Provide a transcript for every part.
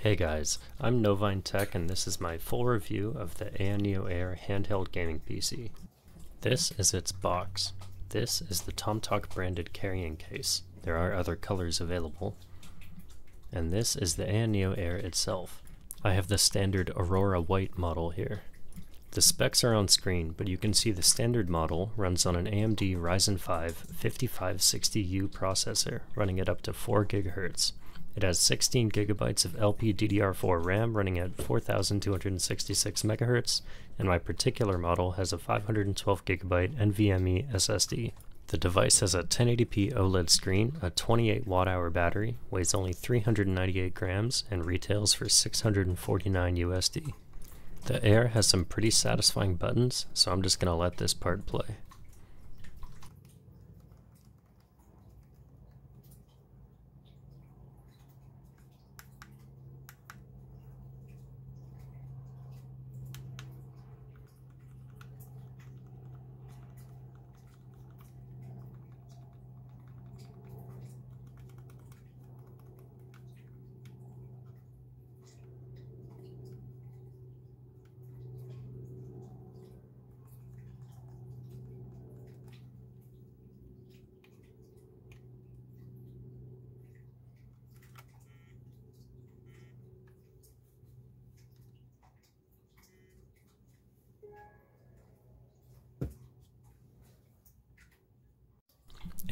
Hey guys, I'm Novine Tech and this is my full review of the Ayaneo Air handheld gaming PC. This is its box. This is the TomTalk branded carrying case. There are other colors available. And this is the Ayaneo Air itself. I have the standard Aurora White model here. The specs are on screen, but you can see the standard model runs on an AMD Ryzen 5 5560U processor running at up to 4 GHz. It has 16 GB of LPDDR4 RAM running at 4266 MHz, and my particular model has a 512 GB NVMe SSD. The device has a 1080p OLED screen, a 28 watt-hour battery, weighs only 398 grams, and retails for $649 USD. The Air has some pretty satisfying buttons, so I'm just gonna let this part play.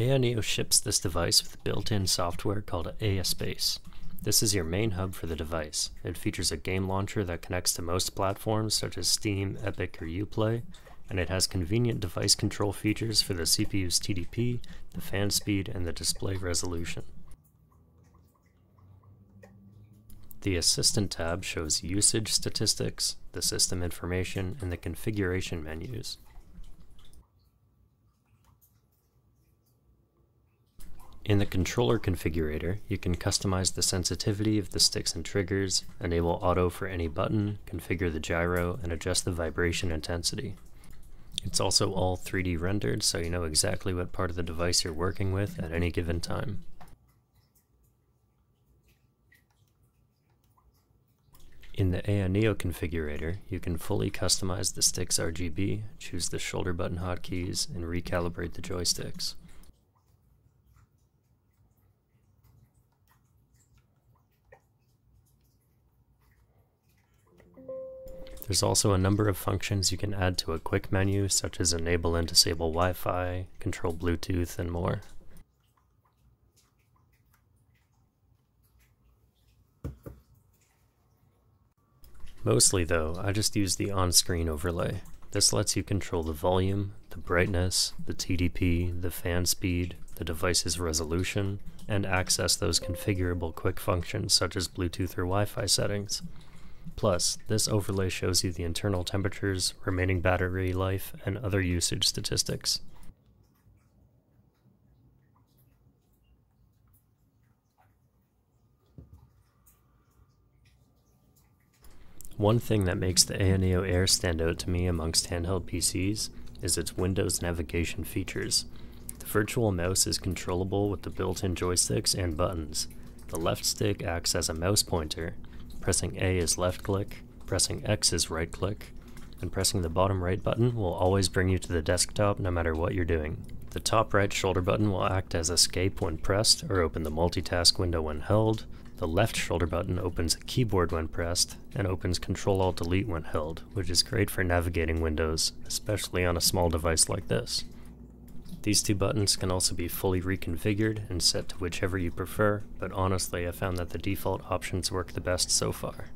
Ayaneo ships this device with built-in software called ASpace. This is your main hub for the device. It features a game launcher that connects to most platforms such as Steam, Epic, or Uplay, and it has convenient device control features for the CPU's TDP, the fan speed, and the display resolution. The Assistant tab shows usage statistics, the system information, and the configuration menus. In the controller configurator, you can customize the sensitivity of the sticks and triggers, enable auto for any button, configure the gyro, and adjust the vibration intensity. It's also all 3D rendered, so you know exactly what part of the device you're working with at any given time. In the Ayaneo configurator, you can fully customize the stick's RGB, choose the shoulder button hotkeys, and recalibrate the joysticks. There's also a number of functions you can add to a quick menu, such as enable and disable Wi-Fi, control Bluetooth, and more. Mostly though, I just use the on-screen overlay. This lets you control the volume, the brightness, the TDP, the fan speed, the device's resolution, and access those configurable quick functions such as Bluetooth or Wi-Fi settings. Plus, this overlay shows you the internal temperatures, remaining battery life, and other usage statistics. One thing that makes the Ayaneo Air stand out to me amongst handheld PCs is its Windows navigation features. The virtual mouse is controllable with the built-in joysticks and buttons. The left stick acts as a mouse pointer. Pressing A is left click, pressing X is right click, and pressing the bottom right button will always bring you to the desktop no matter what you're doing. The top right shoulder button will act as escape when pressed or open the multitask window when held. The left shoulder button opens a keyboard when pressed and opens Ctrl-Alt-Delete when held, which is great for navigating windows, especially on a small device like this. These two buttons can also be fully reconfigured and set to whichever you prefer, but honestly I found that the default options work the best so far.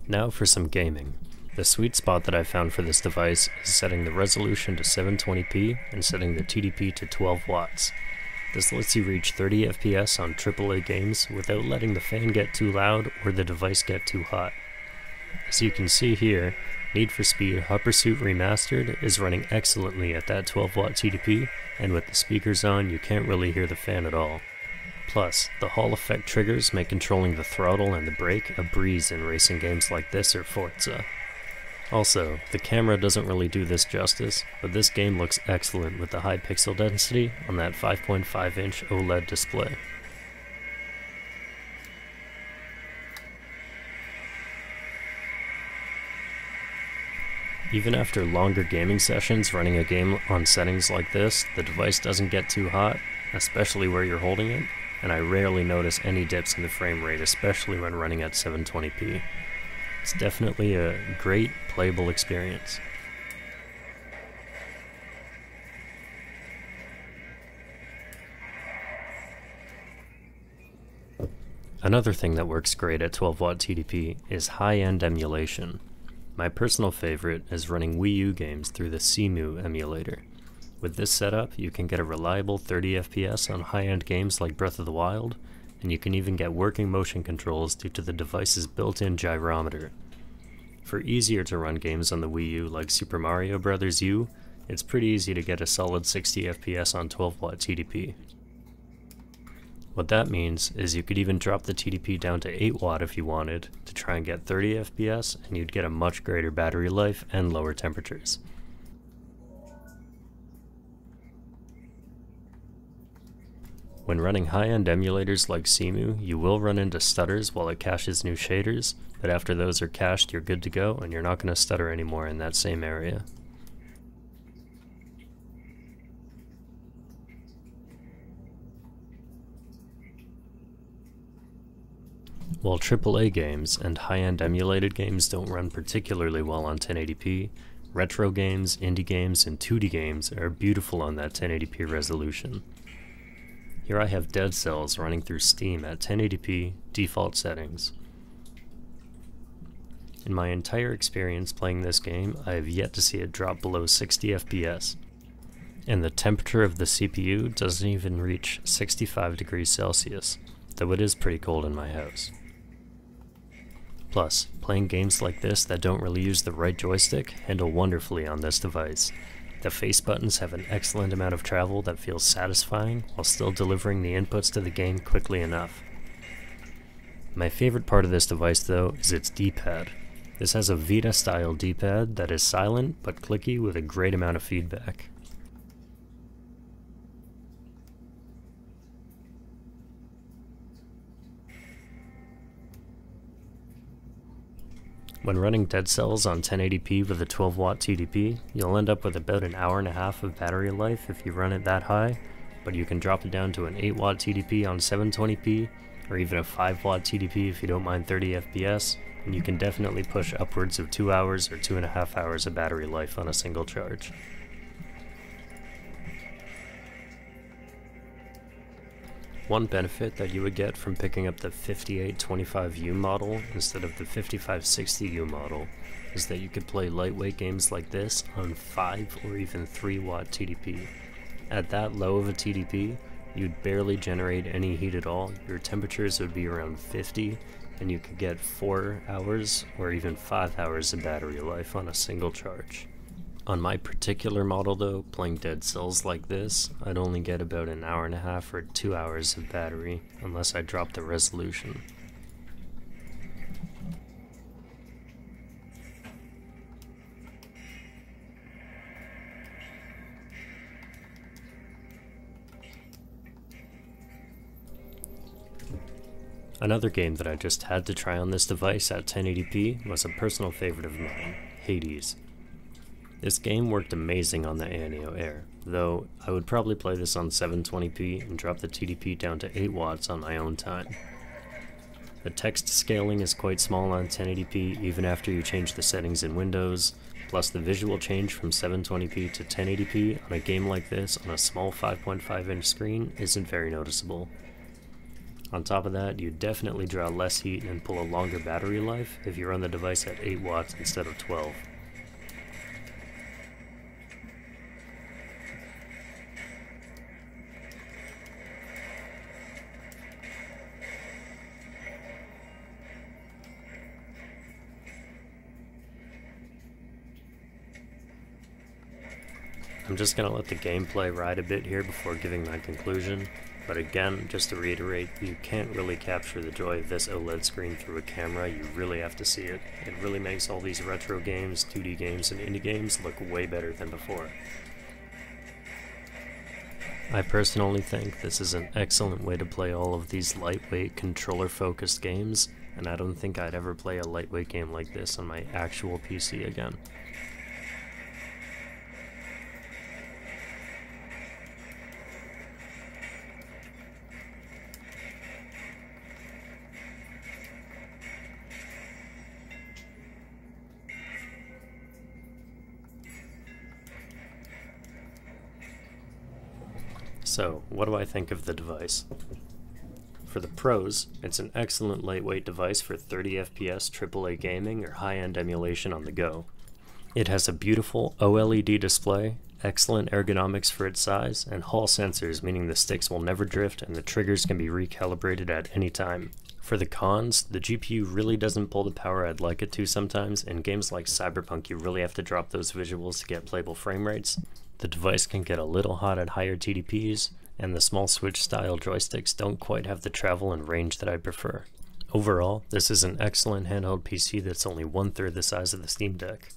Now for some gaming. The sweet spot that I found for this device is setting the resolution to 720p and setting the TDP to 12 watts. This lets you reach 30 FPS on AAA games without letting the fan get too loud or the device get too hot. As you can see here, Need for Speed Hot Pursuit Remastered is running excellently at that 12 watt TDP, and with the speakers on you can't really hear the fan at all. Plus, the Hall effect triggers make controlling the throttle and the brake a breeze in racing games like this or Forza. Also, the camera doesn't really do this justice, but this game looks excellent with the high pixel density on that 5.5-inch OLED display. Even after longer gaming sessions running a game on settings like this, the device doesn't get too hot, especially where you're holding it, and I rarely notice any dips in the frame rate, especially when running at 720p. It's definitely a great playable experience. Another thing that works great at 12-watt TDP is high-end emulation. My personal favorite is running Wii U games through the CEMU emulator. With this setup, you can get a reliable 30 FPS on high-end games like Breath of the Wild, and you can even get working motion controls due to the device's built-in gyrometer. For easier to run games on the Wii U like Super Mario Bros. U, it's pretty easy to get a solid 60 FPS on 12-watt TDP. What that means is you could even drop the TDP down to 8-watt if you wanted to try and get 30 FPS, and you'd get a much greater battery life and lower temperatures. When running high-end emulators like CEMU, you will run into stutters while it caches new shaders, but after those are cached, you're good to go and you're not going to stutter anymore in that same area. While AAA games and high-end emulated games don't run particularly well on 1080p, retro games, indie games, and 2D games are beautiful on that 1080p resolution. Here I have Dead Cells running through Steam at 1080p default settings. In my entire experience playing this game, I have yet to see it drop below 60 FPS, and the temperature of the CPU doesn't even reach 65 degrees Celsius, though it is pretty cold in my house. Plus, playing games like this that don't really use the right joystick handle wonderfully on this device. The face buttons have an excellent amount of travel that feels satisfying while still delivering the inputs to the game quickly enough. My favorite part of this device though is its D-pad. This has a Vita-style D-pad that is silent but clicky with a great amount of feedback. When running Dead Cells on 1080p with a 12-watt TDP, you'll end up with about an hour and a half of battery life if you run it that high, but you can drop it down to an 8-watt TDP on 720p, or even a 5-watt TDP if you don't mind 30 FPS, and you can definitely push upwards of 2 hours or 2.5 hours of battery life on a single charge. One benefit that you would get from picking up the 5825U model instead of the 5560U model is that you could play lightweight games like this on 5 or even 3-watt TDP. At that low of a TDP, you'd barely generate any heat at all. Your temperatures would be around 50, and you could get 4 hours or even 5 hours of battery life on a single charge. On my particular model though, playing Dead Cells like this, I'd only get about an hour and a half or 2 hours of battery, unless I drop the resolution. Another game that I just had to try on this device at 1080p was a personal favorite of mine, Hades. This game worked amazing on the Ayaneo Air, though I would probably play this on 720p and drop the TDP down to 8 watts on my own time. The text scaling is quite small on 1080p even after you change the settings in Windows, plus the visual change from 720p to 1080p on a game like this on a small 5.5-inch screen isn't very noticeable. On top of that, you definitely draw less heat and pull a longer battery life if you run the device at 8 watts instead of 12. I'm just going to let the gameplay ride a bit here before giving my conclusion. But again, just to reiterate, you can't really capture the joy of this OLED screen through a camera, you really have to see it. It really makes all these retro games, 2D games, and indie games look way better than before. I personally think this is an excellent way to play all of these lightweight, controller-focused games, and I don't think I'd ever play a lightweight game like this on my actual PC again. So, what do I think of the device? For the pros, it's an excellent lightweight device for 30 FPS AAA gaming or high-end emulation on the go. It has a beautiful OLED display, excellent ergonomics for its size, and Hall sensors, meaning the sticks will never drift and the triggers can be recalibrated at any time. For the cons, the GPU really doesn't pull the power I'd like it to sometimes. In games like Cyberpunk, you really have to drop those visuals to get playable frame rates. The device can get a little hot at higher TDPs, and the small Switch-style joysticks don't quite have the travel and range that I prefer. Overall, this is an excellent handheld PC that's only 1/3 the size of the Steam Deck.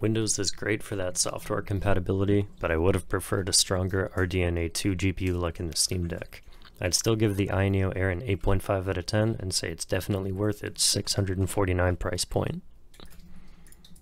Windows is great for that software compatibility, but I would have preferred a stronger RDNA 2 GPU like in the Steam Deck. I'd still give the Ayaneo Air an 8.5 out of 10 and say it's definitely worth its $649 price point.